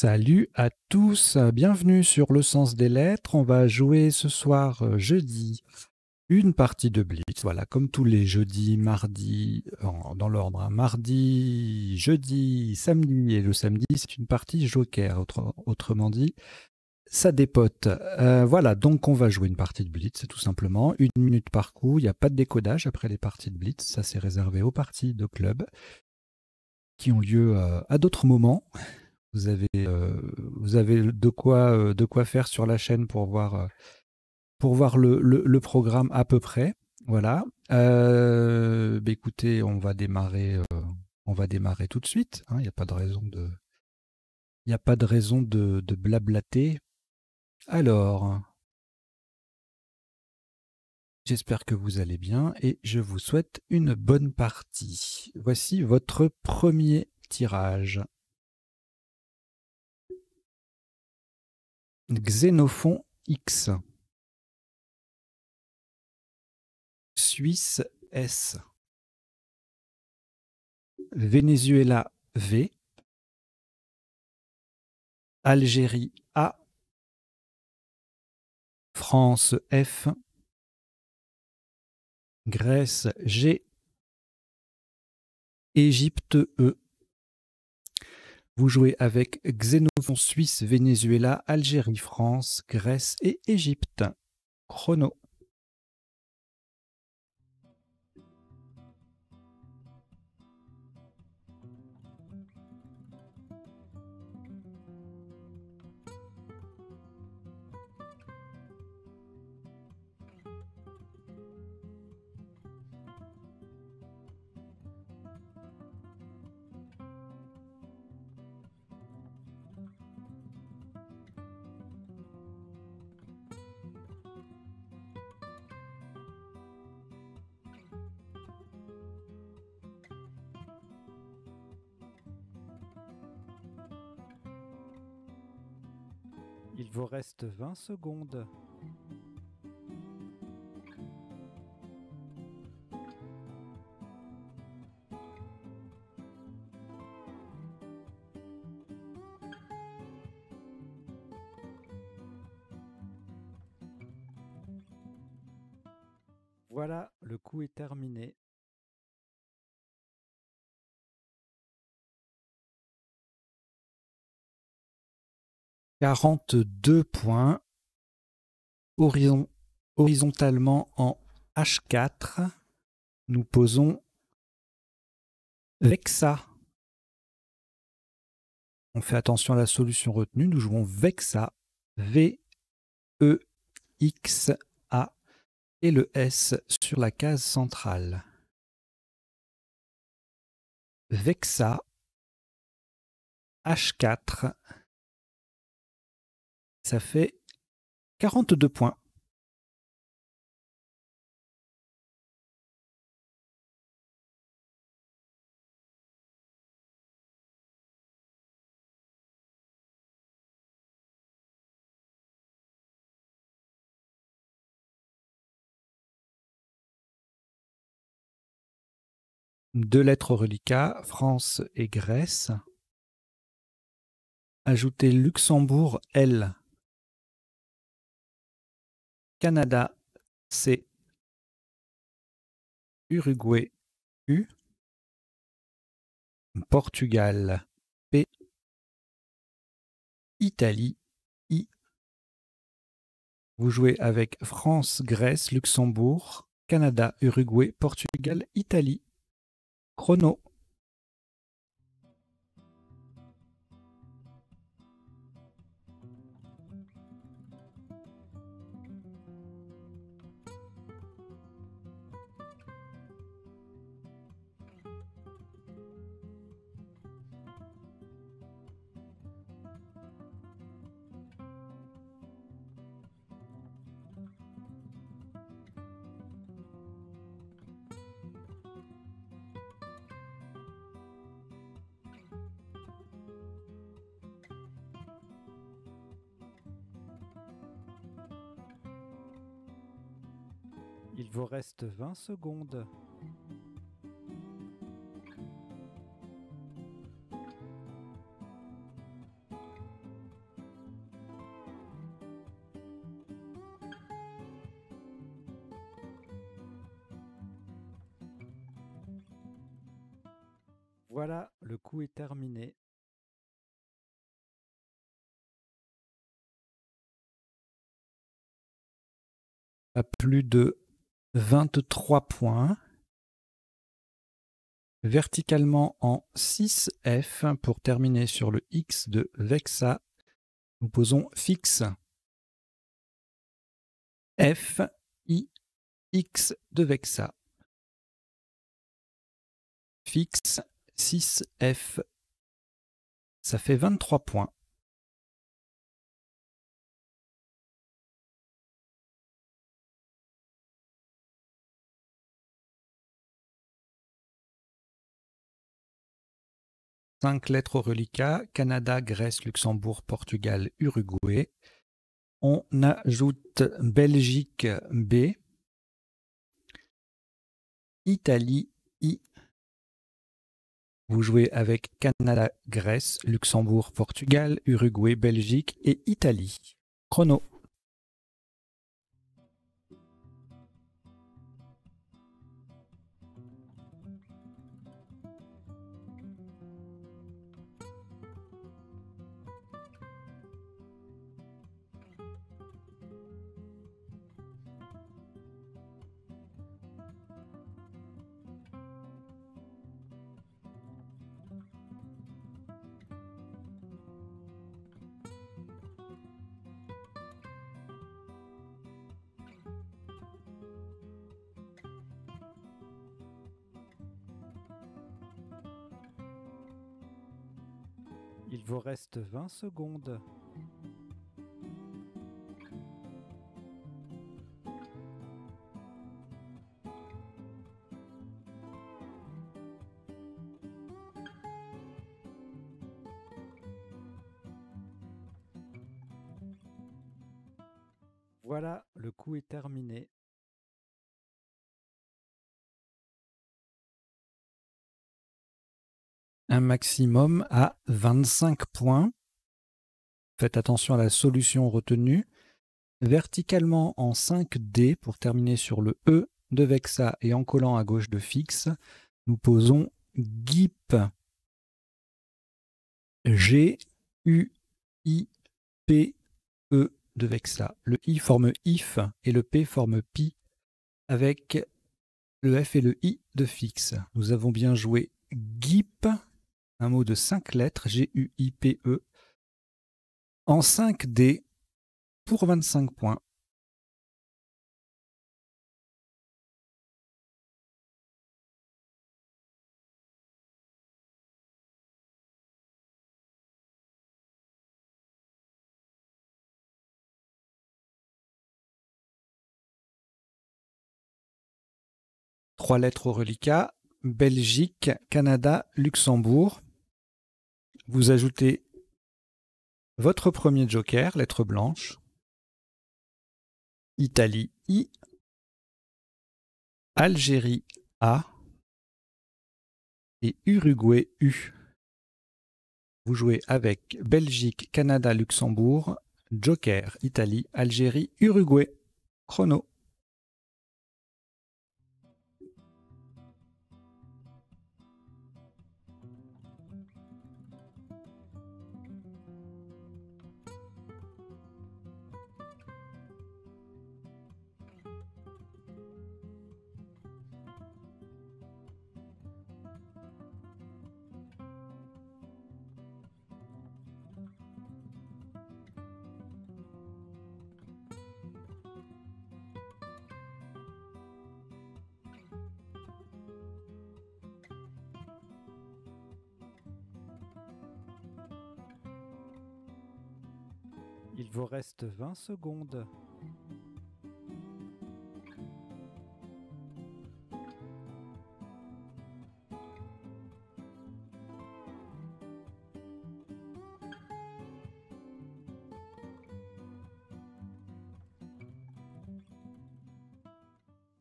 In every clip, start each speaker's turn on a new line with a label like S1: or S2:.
S1: Salut à tous, bienvenue sur Le Sens des Lettres. On va jouer ce soir, jeudi, une partie de Blitz. Voilà, comme tous les jeudis, mardis, dans l'ordre, hein. Mardi, jeudi, samedi et le samedi, c'est une partie Joker, autrement dit. Ça dépote. Voilà, donc on va jouer une partie de Blitz, tout simplement. 1 minute par coup, il n'y a pas de décodage après les parties de Blitz. Ça, c'est réservé aux parties de club qui ont lieu à d'autres moments. Vous avez de quoi faire sur la chaîne pour voir le programme à peu près. Voilà. Écoutez, on va démarrer tout de suite, hein. Il n'y a pas de raison de blablater. Alors, j'espère que vous allez bien et je vous souhaite une bonne partie. Voici votre premier tirage. Xénophon X. Suisse S. Venezuela V. Algérie A. France F. Grèce G. Égypte E. Vous jouez avec Xénophon Suisse, Venezuela, Algérie, France, Grèce et Égypte. Chrono. Il vous reste 20 secondes. Voilà, le coup est terminé. « 42 points. Horizontalement en H4. Nous posons Vexa. On fait attention à la solution retenue. Nous jouons Vexa. V-E-X-A. Et le S sur la case centrale. Vexa. H4. Ça fait 42 points. Deux lettres reliquats, France et Grèce. Ajoutez Luxembourg L. Canada C. Uruguay U. Portugal P. Italie I. Vous jouez avec France, Grèce, Luxembourg, Canada, Uruguay, Portugal, Italie. Chrono. Il vous reste 20 secondes. Voilà, le coup est terminé. À plus de 23 points. Verticalement en 6F pour terminer sur le X de Vexa. Nous posons fixe. F, I, X de Vexa. Fixe 6F. Ça fait 23 points. Cinq lettres au reliquat, Canada, Grèce, Luxembourg, Portugal, Uruguay. On ajoute Belgique B, Italie I. Vous jouez avec Canada, Grèce, Luxembourg, Portugal, Uruguay, Belgique et Italie. Chrono. Il vous reste 20 secondes. Voilà, le coup est terminé. Un maximum à 25 points. Faites attention à la solution retenue. Verticalement en 5D pour terminer sur le E de Vexa et en collant à gauche de fixe, nous posons GIP. G, U, I, P, E de Vexa. Le I forme IF et le P forme Pi avec le F et le I de fixe. Nous avons bien joué GIP, un mot de 5 lettres, G-U-I-P-E, en 5D pour 25 points. Trois lettres au reliquat, Belgique, Canada, Luxembourg. Vous ajoutez votre premier joker, lettre blanche, Italie I, Algérie A et Uruguay U. Vous jouez avec Belgique, Canada, Luxembourg, joker, Italie, Algérie, Uruguay. Chrono. Il vous reste 20 secondes.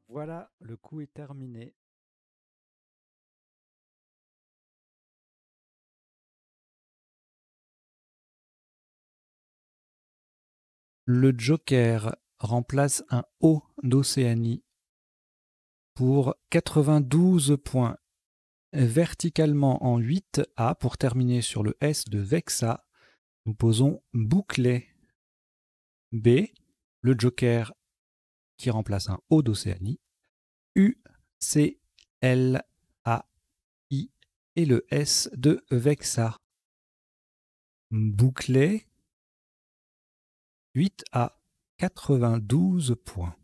S1: Voilà, le coup est terminé. Le joker remplace un O d'Océanie pour 92 points. Verticalement en 8A, pour terminer sur le S de Vexa, nous posons bouclet. B, le joker qui remplace un O d'Océanie. U, C, L, A, I et le S de Vexa. Bouclet, 8A, 92 points.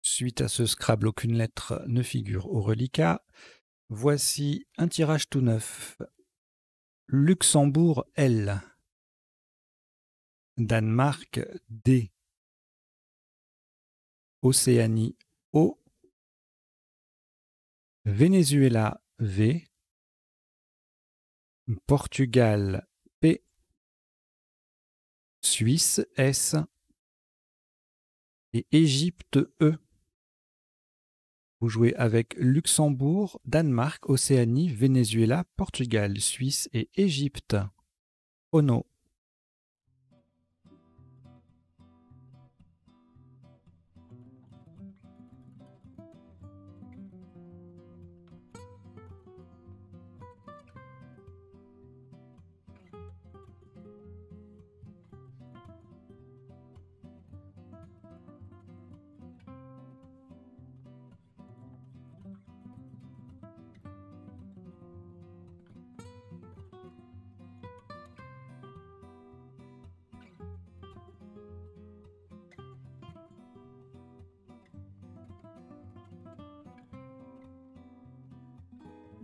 S1: Suite à ce Scrabble, aucune lettre ne figure au reliquat. Voici un tirage tout neuf. Luxembourg L. Danemark D. Océanie O. Venezuela V. Portugal P. Suisse S. Et Égypte E. Vous jouez avec Luxembourg, Danemark, Océanie, Venezuela, Portugal, Suisse et Égypte. Ono.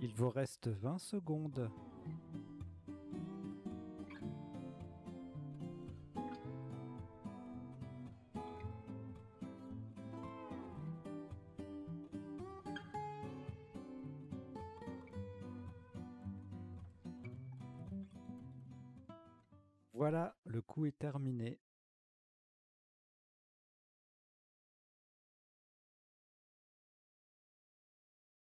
S1: Il vous reste 20 secondes. Voilà, le coup est terminé.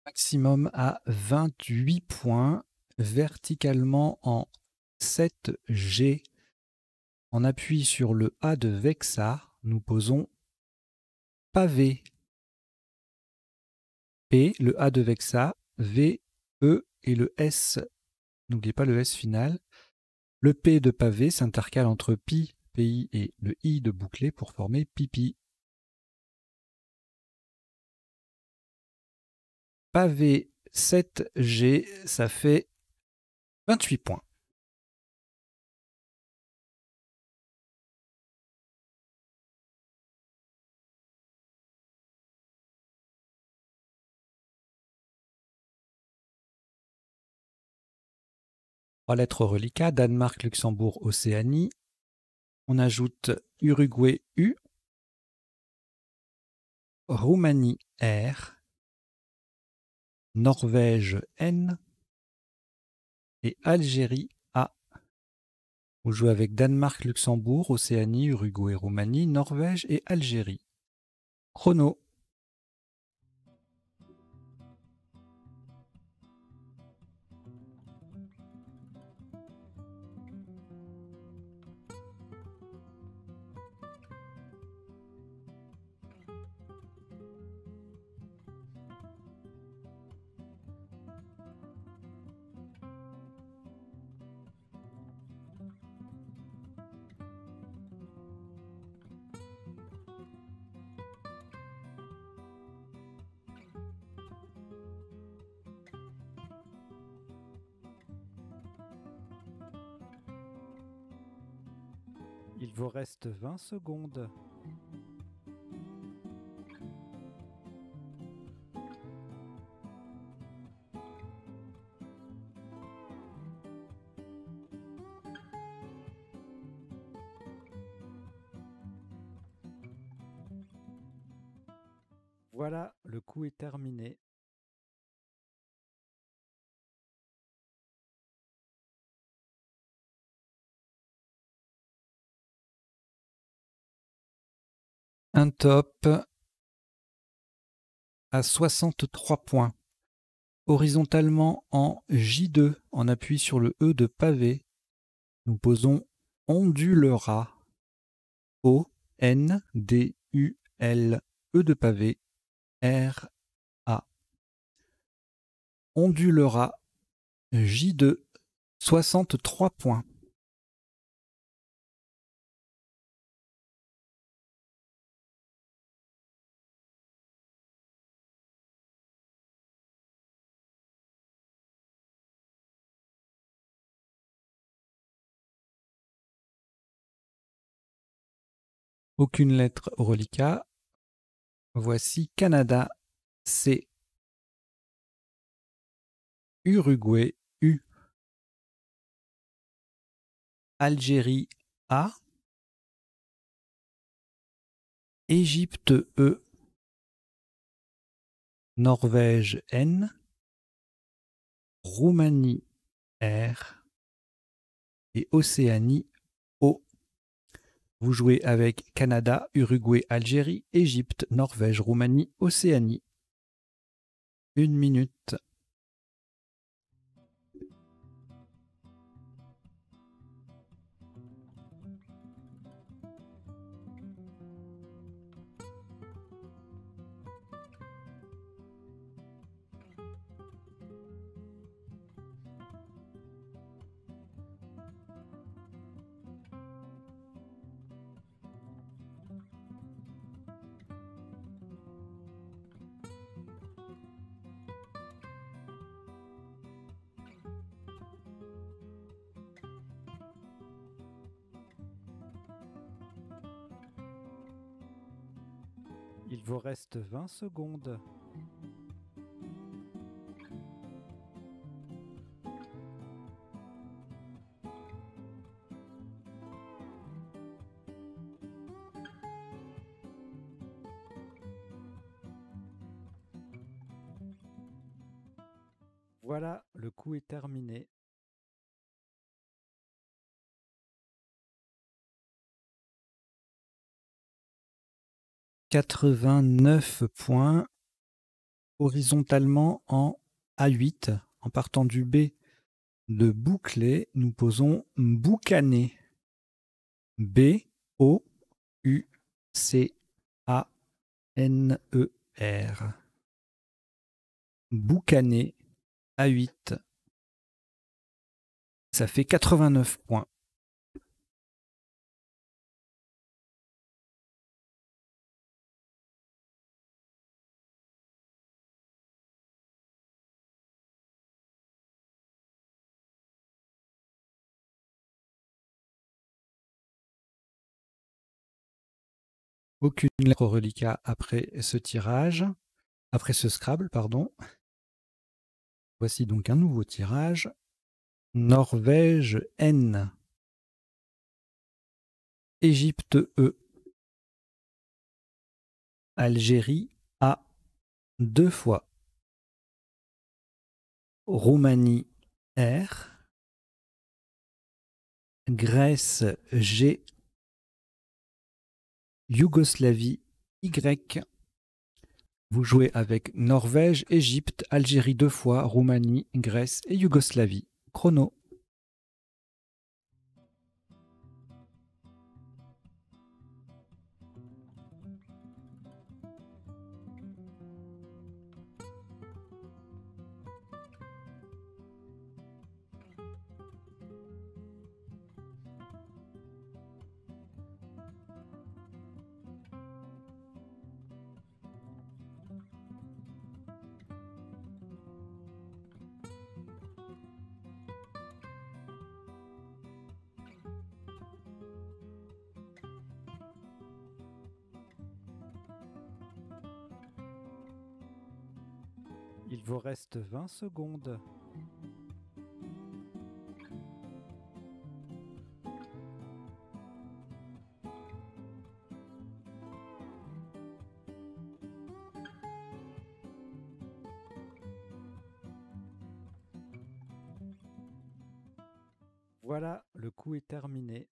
S1: Maximum à 28 points, verticalement en 7G. En appui sur le A de Vexa, nous posons pavé. P, le A de Vexa, V, E et le S. N'oubliez pas le S final. Le P de pavé s'intercale entre pi, PI et le I de bouclé pour former pipi. Pavé 7G, ça fait 28 points. Trois lettres reliquats, Danemark, Luxembourg, Océanie. On ajoute Uruguay U, Roumanie R, Norvège N et Algérie A. Vous jouez avec Danemark, Luxembourg, Océanie, Uruguay, Roumanie, Norvège et Algérie. Chrono. Il vous reste 20 secondes. Voilà, le coup est terminé. Un top à 63 points. Horizontalement en J2, en appui sur le E de pavé, nous posons ondulera. O-N-D-U-L-E de pavé, R-A. Ondulera J2, 63 points. Aucune lettre au reliquat. Voici Canada, C. Uruguay, U. Algérie, A. Égypte, E. Norvège, N. Roumanie, R. Et Océanie, O. Vous jouez avec Canada, Uruguay, Algérie, Égypte, Norvège, Roumanie, Océanie. 1 minute. Il vous reste 20 secondes. Voilà, le coup est terminé. « 89 points horizontalement en A8. En partant du B de bouclé, nous posons boucané. B-O-U-C-A-N-E-R. Boucané, A8. Ça fait 89 points. Aucune lettre au reliquat après ce tirage, après ce Scrabble, pardon. Voici donc un nouveau tirage. Norvège N. Égypte E. Algérie A. 2 fois. Roumanie R. Grèce G. Yougoslavie Y. Vous jouez avec Norvège, Égypte, Algérie 2 fois, Roumanie, Grèce et Yougoslavie. Chrono. Il vous reste 20 secondes. Voilà, le coup est terminé.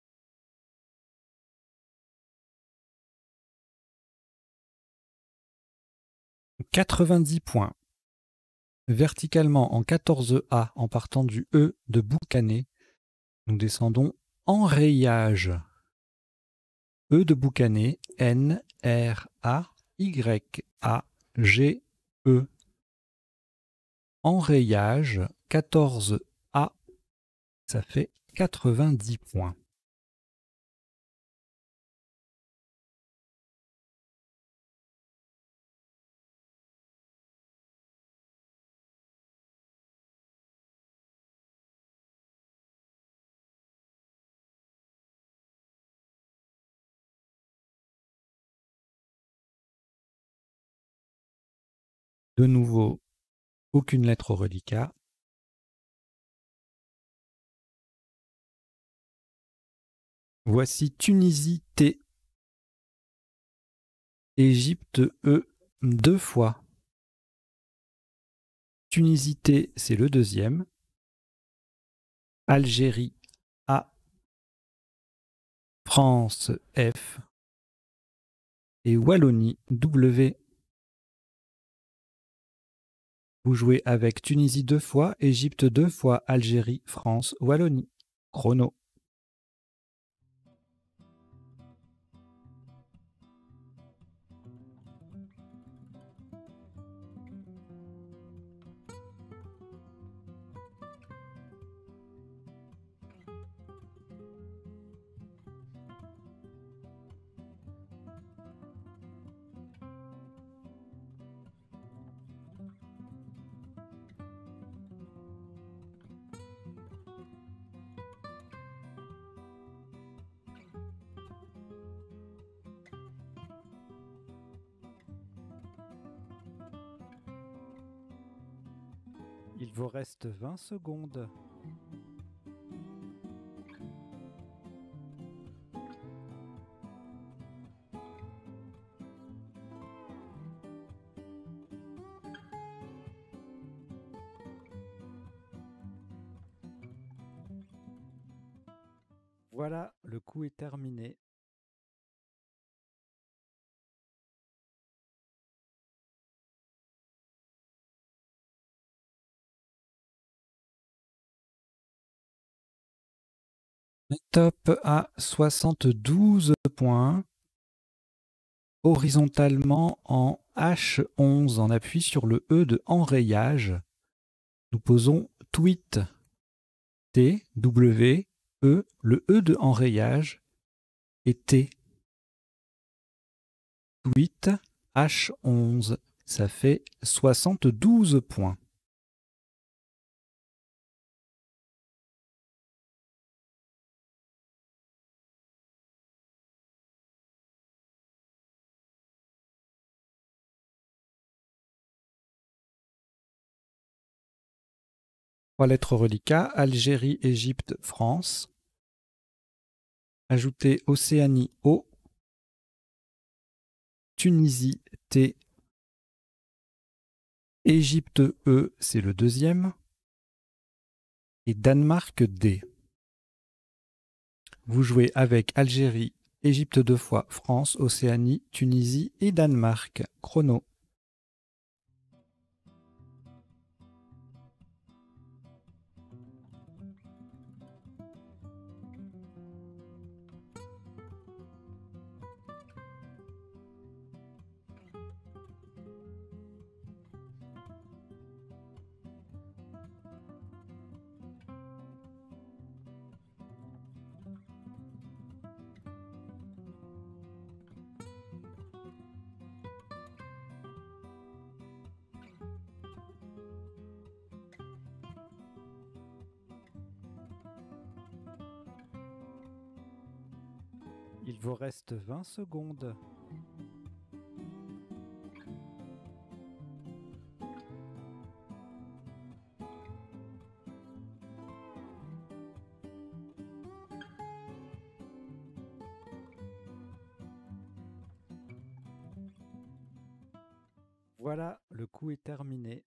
S1: « 90 points. Verticalement en 14A en partant du E de Boucané, nous descendons enrayage. E de Boucané, N-R-A-Y-A-G-E. Enrayage, 14A, ça fait 90 points. De nouveau, aucune lettre au reliquat. Voici Tunisie T. Égypte E 2 fois. Tunisie T, c'est le deuxième. Algérie A. France F. Et Wallonie W. Vous jouez avec Tunisie 2 fois, Égypte 2 fois, Algérie, France, Wallonie. Chrono. Il vous reste 20 secondes. Voilà, le coup est terminé. Top à 72 points. Horizontalement en H11, on appuie sur le E de enrayage. Nous posons tweet. T, W, E, le E de enrayage et T. Tweet, H11, ça fait 72 points. Trois lettres reliquats, Algérie, Égypte, France. Ajoutez Océanie O, Tunisie T, Égypte E, c'est le deuxième, et Danemark D. Vous jouez avec Algérie, Égypte 2 fois, France, Océanie, Tunisie et Danemark. Chrono. Il vous reste 20 secondes. Voilà, le coup est terminé.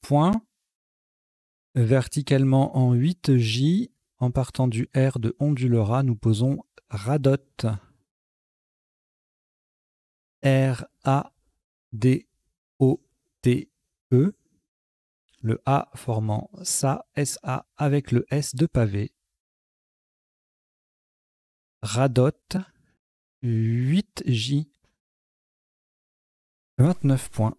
S1: Point. Verticalement en 8J, en partant du R de Ondulera, nous posons Radote. R-A-D-O-T-E. Le A formant SA, S-A avec le S de pavé. Radote. 8J. 29 points.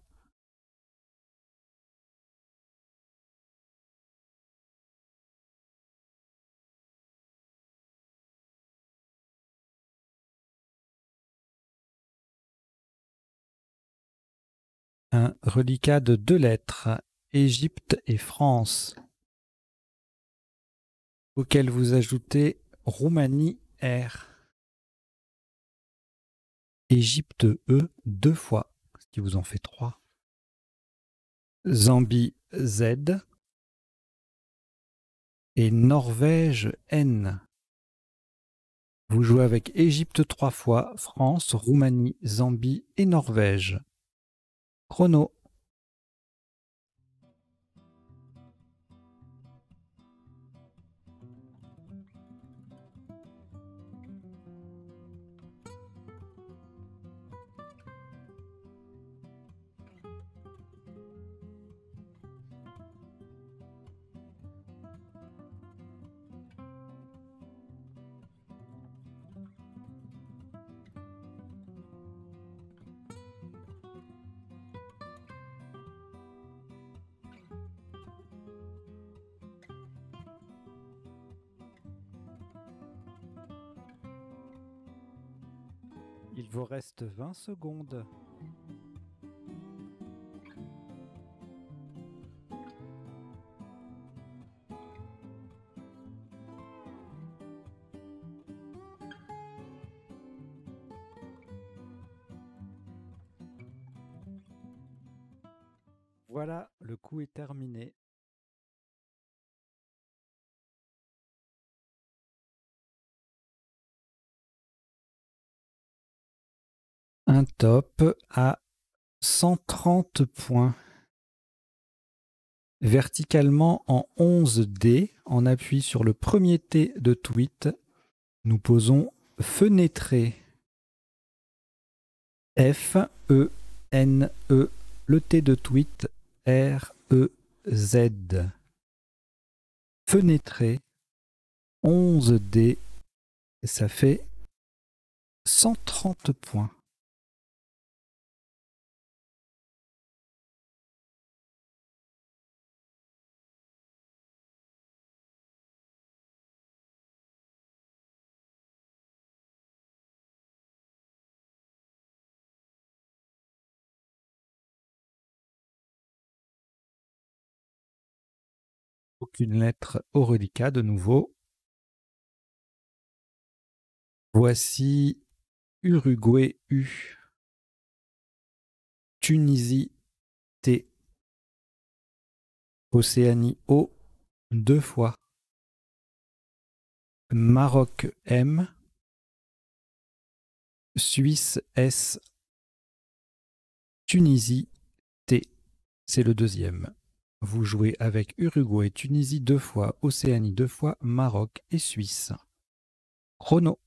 S1: Un reliquat de 2 lettres, Égypte et France, auquel vous ajoutez Roumanie R, Égypte E 2 fois, ce qui vous en fait 3, Zambie Z et Norvège N. Vous jouez avec Égypte 3 fois, France, Roumanie, Zambie et Norvège. Chrono. Il vous reste 20 secondes. Voilà, le coup est terminé. Un top à 130 points. Verticalement en 11 dés, en appui sur le premier T de tweet, nous posons fenêtré. F-E-N-E, le T de tweet, R-E-Z. Fenêtré, 11 dés, ça fait 130 points. Aucune lettre au reliquat de nouveau. Voici Uruguay U, Tunisie T, Océanie O 2 fois, Maroc M, Suisse S, Tunisie T, c'est le deuxième. Vous jouez avec Uruguay, Tunisie 2 fois, Océanie 2 fois, Maroc et Suisse. Chrono.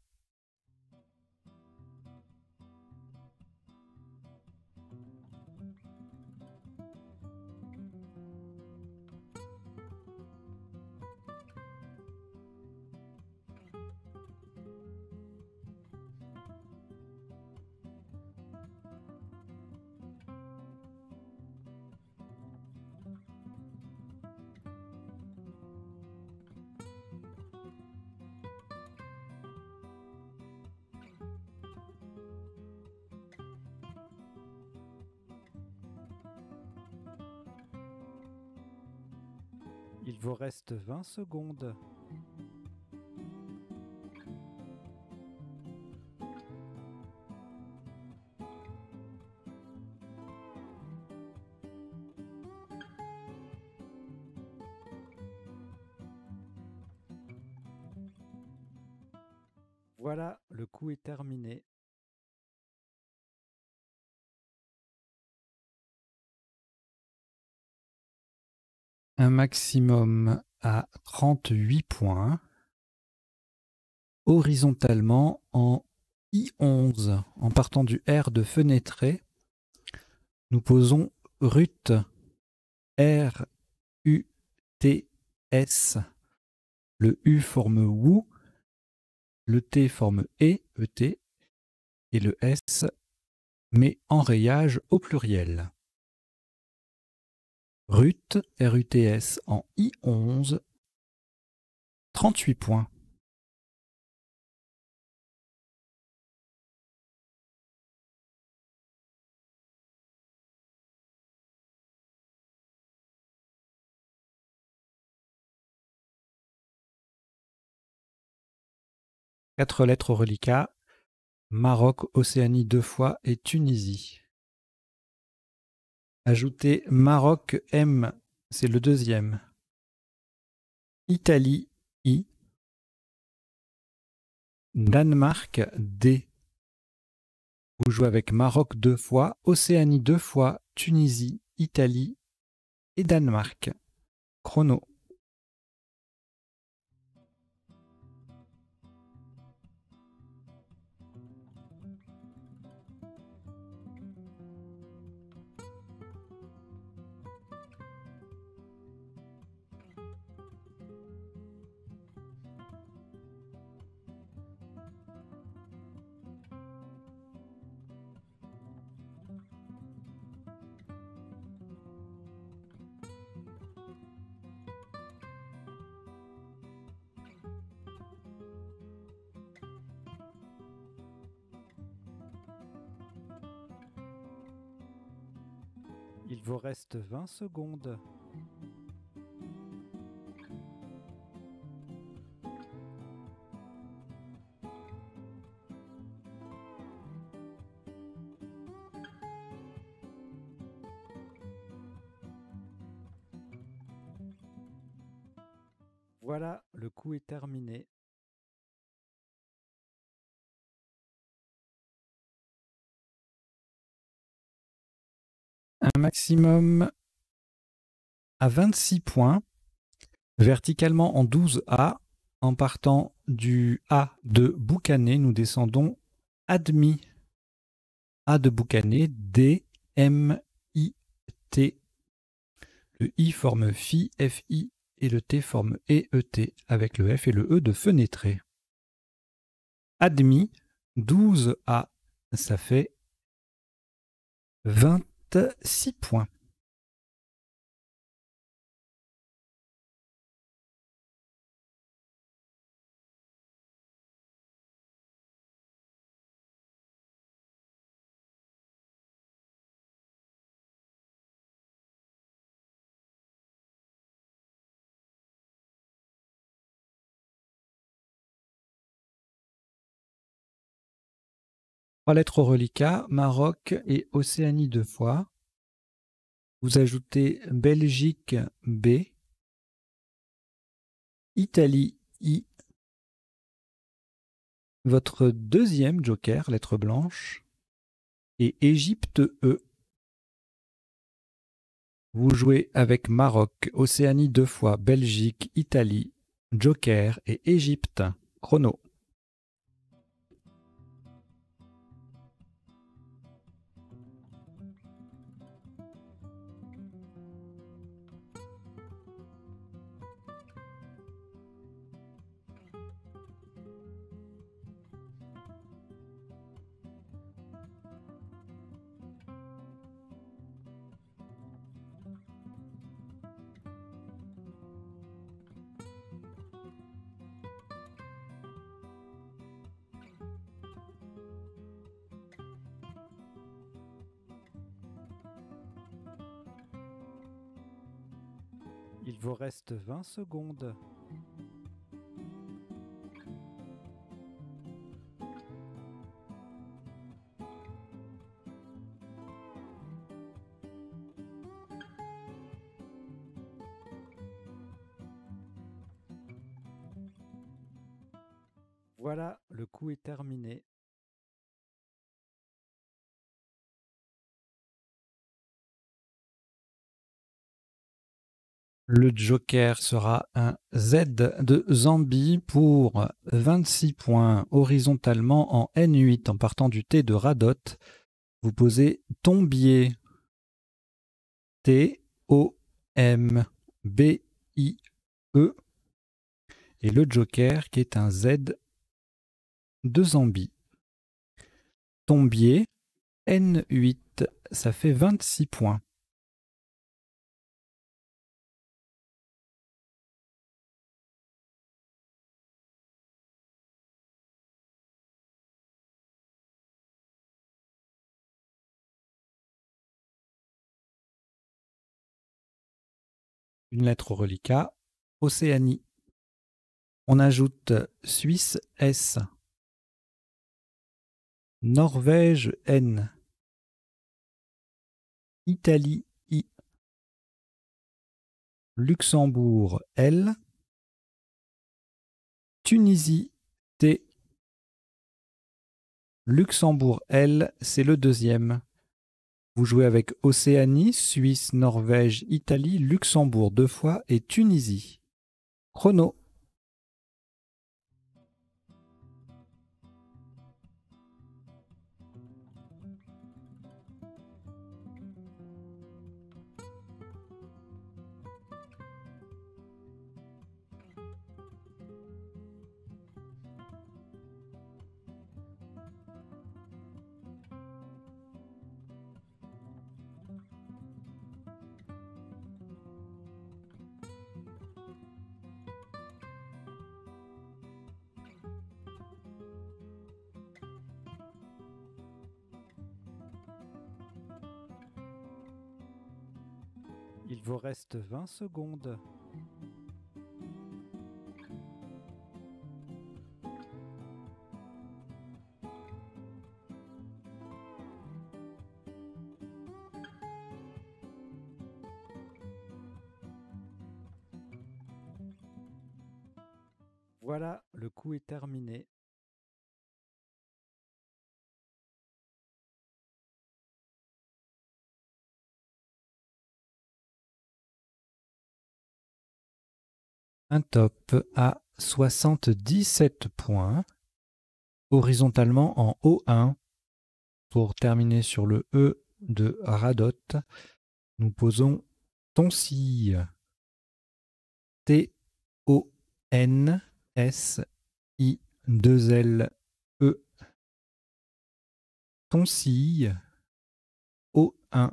S1: Il vous reste 20 secondes. Voilà, le coup est terminé. Un maximum à 38 points. horizontalement en I11. En partant du R de fenêtré, nous posons RUT, R-U-T-S. Le U forme WU, le T forme ET, et le S met enrayage au pluriel. RUT, R-U-T-S en I11, 38 points. Quatre lettres au reliquat, Maroc, Océanie 2 fois et Tunisie. Ajoutez Maroc M, c'est le deuxième. Italie I. Danemark D. Vous jouez avec Maroc 2 fois, Océanie 2 fois, Tunisie, Italie et Danemark. Chrono. Il vous reste 20 secondes. Voilà, le coup est terminé. Un maximum à 26 points, verticalement en 12A. En partant du A de Boucané, nous descendons admis. A de Boucané, D, M, I, T. Le I forme FI, FI et le T forme EET avec le F et le E de fenêtré. Admis, 12A, ça fait 26 points. Trois lettres au reliquat, Maroc et Océanie 2 fois. Vous ajoutez Belgique B, Italie I, votre deuxième joker, lettre blanche, et Égypte E. Vous jouez avec Maroc, Océanie 2 fois, Belgique, Italie, joker et Égypte. Chrono. Il vous reste 20 secondes. Voilà, le coup est terminé. Le joker sera un Z de Zambie pour 26 points horizontalement en N8 en partant du T de Radot. Vous posez Tombier. T-O-M-B-I-E. Et le joker qui est un Z de Zambie. Tombier, N8, ça fait 26 points. Une lettre au reliquat, Océanie. On ajoute Suisse S, Norvège N, Italie I, Luxembourg L, Tunisie T. Luxembourg L, c'est le deuxième. Vous jouez avec Océanie, Suisse, Norvège, Italie, Luxembourg 2 fois et Tunisie. Chrono. Il vous reste 20 secondes. Voilà, le coup est terminé. Un top à 77 points, horizontalement en O1. Pour terminer sur le E de Radot, nous posons Tonsille. T-O-N-S-I-2-L-E. Tonsille. O1.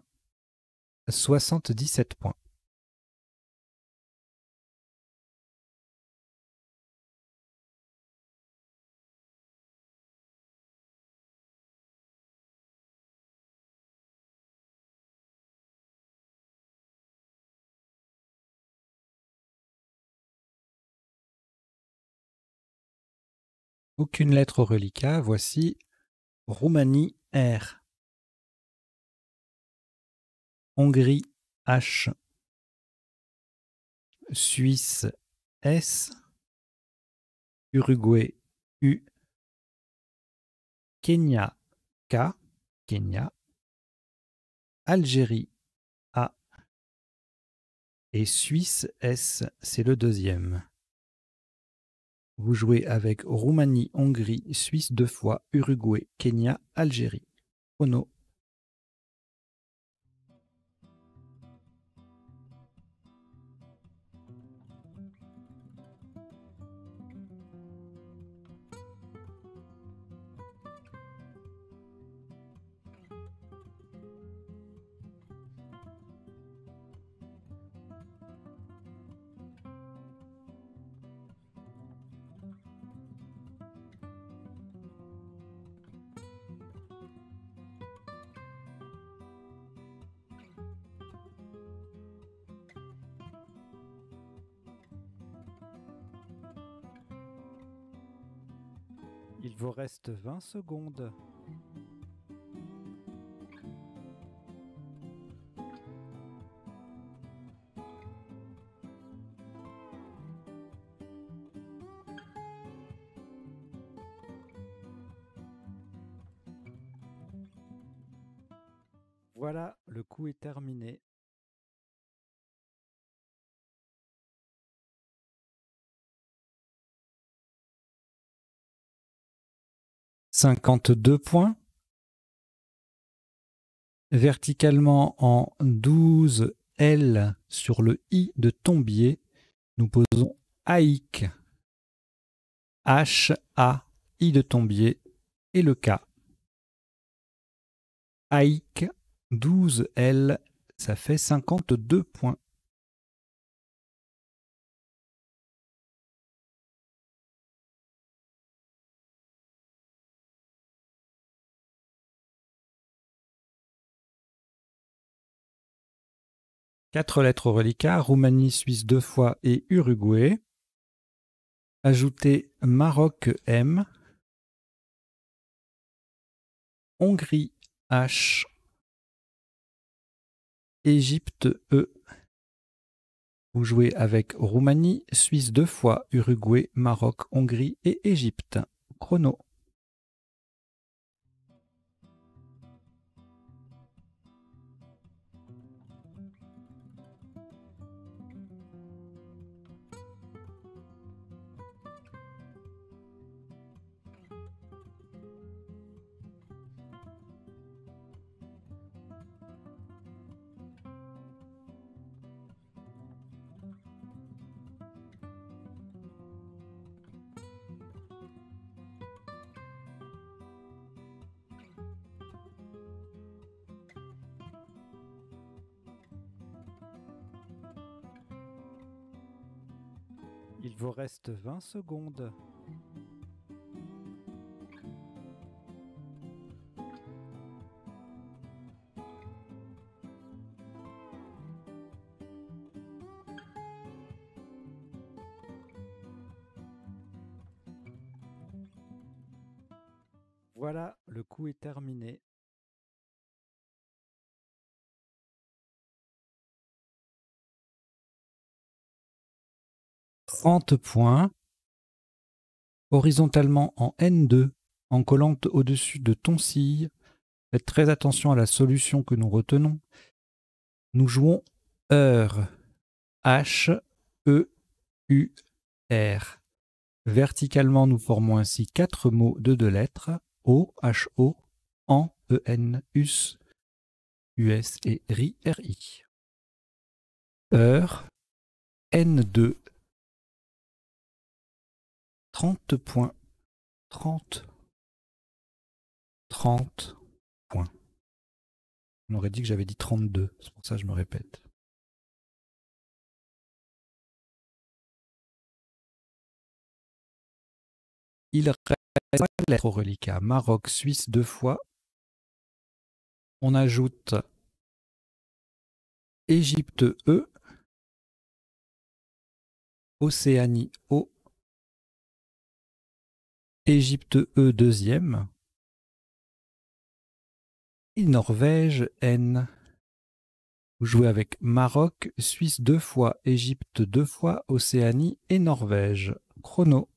S1: 77 points. Aucune lettre au reliquat. Voici Roumanie R. Hongrie H. Suisse S. Uruguay U. Kenya K. Kenya. Algérie A. Et Suisse S, c'est le deuxième. Vous jouez avec Roumanie, Hongrie, Suisse 2 fois, Uruguay, Kenya, Algérie. Chrono. Il vous reste 20 secondes. Voilà, le coup est terminé. 52 points. Verticalement en 12 L sur le I de Tombier, nous posons AIC. H-A, I de Tombier et le K. AIC, 12 L, ça fait 52 points. Quatre lettres au reliquat, Roumanie, Suisse 2 fois et Uruguay. Ajoutez Maroc M, Hongrie H, Égypte E. Vous jouez avec Roumanie, Suisse 2 fois, Uruguay, Maroc, Hongrie et Égypte. Chrono. Il vous reste 20 secondes. Voilà, le coup est terminé. « 30 points. Horizontalement en N2, en collant au-dessus de Toncille. Faites très attention à la solution que nous retenons. Nous jouons heure. H-E-U-R. Verticalement, nous formons ainsi 4 mots de 2 lettres. O, H-O, en, E-N, US, US et RI, R-I. Heure, N2. 30 points. 30 points. On aurait dit que j'avais dit 32, c'est pour ça que je me répète. Il reste 5 lettres au reliquat. Maroc, Suisse 2 fois. On ajoute Égypte E, Océanie O, Égypte E deuxième, et Norvège N. Vous jouez avec Maroc, Suisse 2 fois, Égypte 2 fois, Océanie et Norvège. Chrono.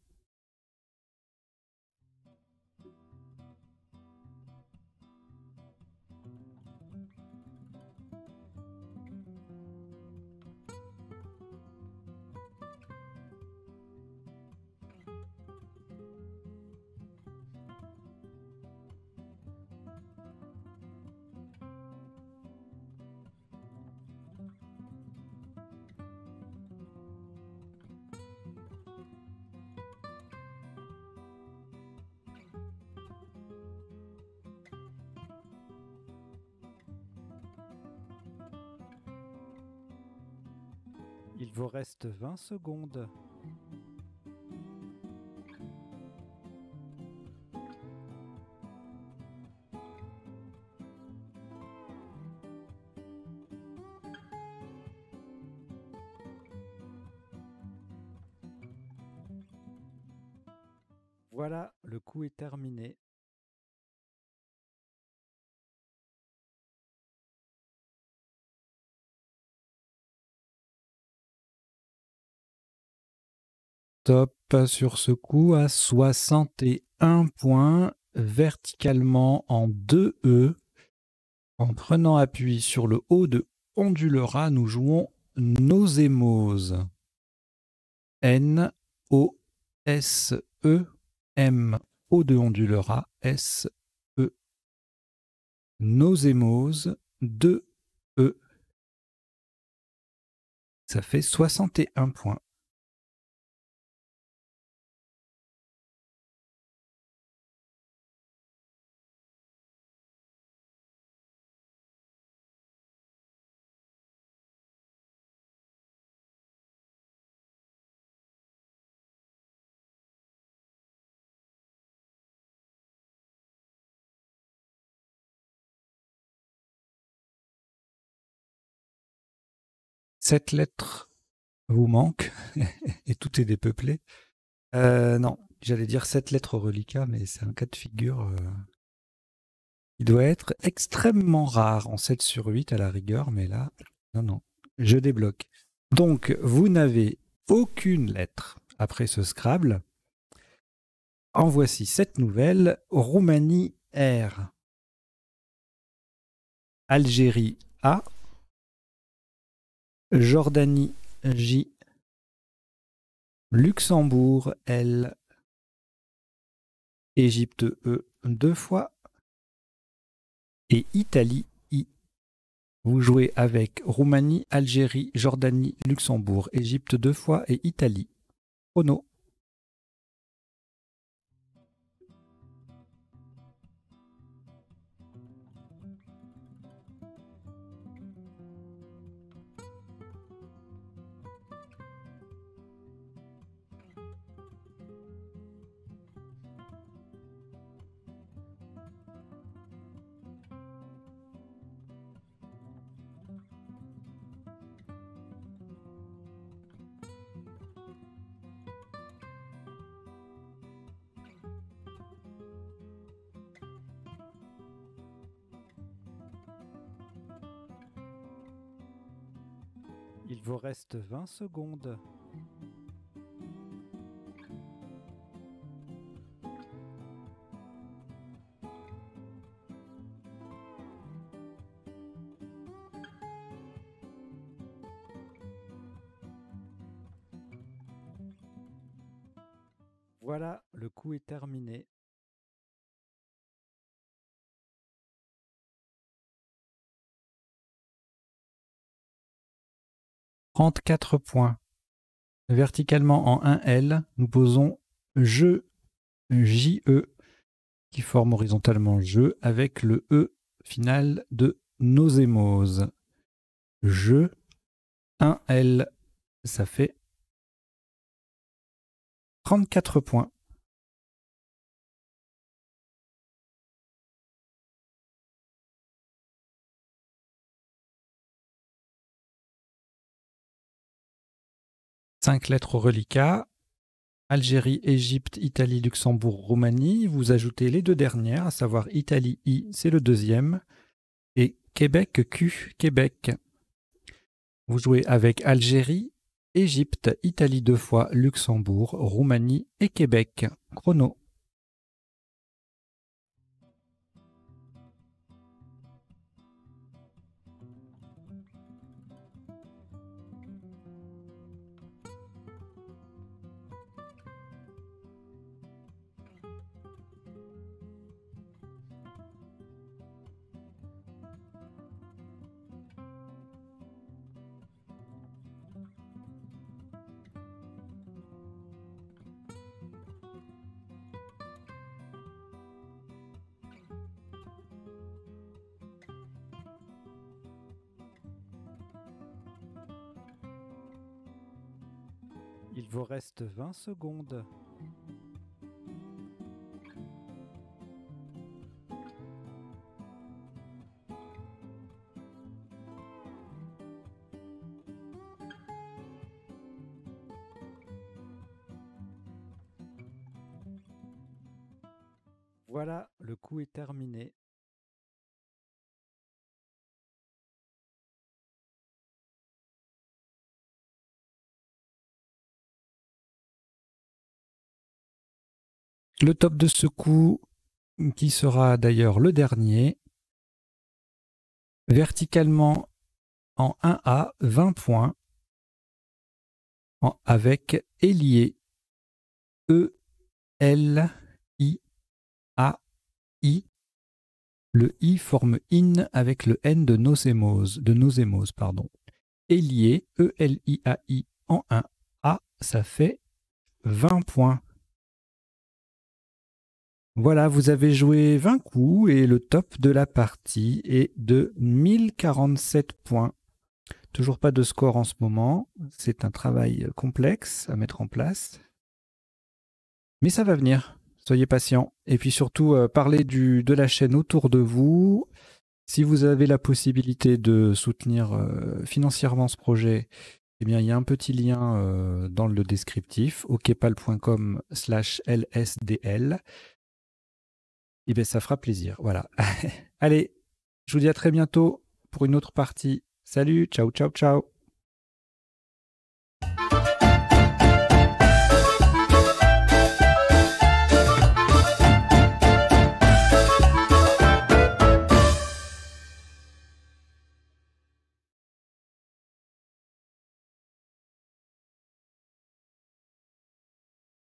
S1: Il vous reste 20 secondes. Voilà, le coup est terminé. Top sur ce coup à 61 points, verticalement en 2E. En prenant appui sur le haut de Ondulera, nous jouons Nosémose. N-O-S-E-M. O de ondulera, S, E. Nosémose, 2 E. Ça fait 61 points. Sept lettres vous manquent et tout est dépeuplé. Non, j'allais dire 7 lettres reliquat, mais c'est un cas de figure. Il doit être extrêmement rare en 7 sur 8 à la rigueur, mais là, non, je débloque. Donc, vous n'avez aucune lettre après ce Scrabble. En voici 7 nouvelles. Roumanie R. Algérie A. Jordanie J. Luxembourg L. Égypte E 2 fois. Et Italie I. Vous jouez avec Roumanie, Algérie, Jordanie, Luxembourg, Égypte 2 fois et Italie. Chrono. Il vous reste 20 secondes. Voilà, le coup est terminé. « 34 points. Verticalement en 1L, nous posons jeu JE qui forme horizontalement jeu avec le E final de nosémose. Jeu 1L, ça fait 34 points. Cinq lettres reliquat. Algérie, Égypte, Italie, Luxembourg, Roumanie. Vous ajoutez les deux dernières, à savoir Italie I, c'est le deuxième, et Québec Q, Québec. Vous jouez avec Algérie, Égypte, Italie 2 fois, Luxembourg, Roumanie et Québec. Chrono. Il vous reste 20 secondes. Voilà, le coup est terminé. Le top de ce coup, qui sera d'ailleurs le dernier, verticalement en 1A, 20 points, avec ailier E, L, I, I. Le I forme in avec le N de nosémose, pardon. Eliai, E-L-I-A-I en un A, ça fait 20 points. Voilà, vous avez joué 20 coups et le top de la partie est de 1047 points. Toujours pas de score en ce moment. C'est un travail complexe à mettre en place. Mais ça va venir. Soyez patients. Et puis surtout, parlez de la chaîne autour de vous. Si vous avez la possibilité de soutenir financièrement ce projet, eh bien, il y a un petit lien dans le descriptif, okpal.com/lsdl. Eh bien, ça fera plaisir. Voilà. Allez, je vous dis à très bientôt pour une autre partie. Salut, ciao, ciao, ciao.